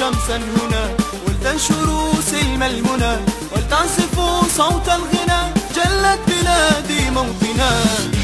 شمسا هنا ولتنشروا سلم المنى ولتعزفوا صوت الغنى. جلت بلادي موطنا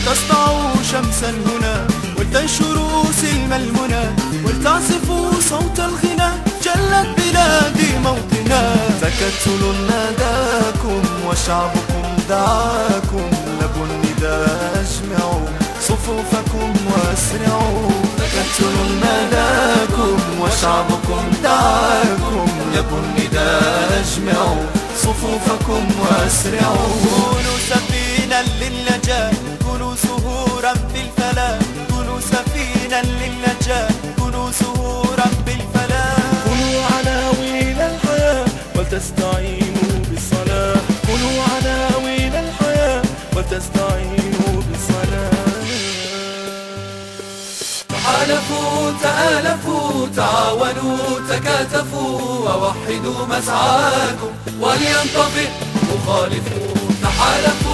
تسطعوا شمسا هنا ولتنشروا سلم المنى ولتعزفوا صوت الغنى. جلت بلادي موطنا تكتل ناداكم وشعبكم دعاكم. لبوا النداء اجمعوا صفوفكم واسرعوا. تكتل ناداكم وشعبكم دعاكم. لبوا النداء اجمعوا صفوفكم واسرعوا. كونوا سفينا للنجاة كونوا سهورا بالفلاح. كونوا سفينا للنجاة كونوا سهورا بالفلاح. كونوا عناوين الحياة ولتستعينوا بالصلاة. كونوا عناوين الحياة ولتستعينوا بالصلاة. تحالفوا تآلفوا تعاونوا تكاتفوا ووحدوا مسعاكم ولينطفئ مخالفون. تحالفوا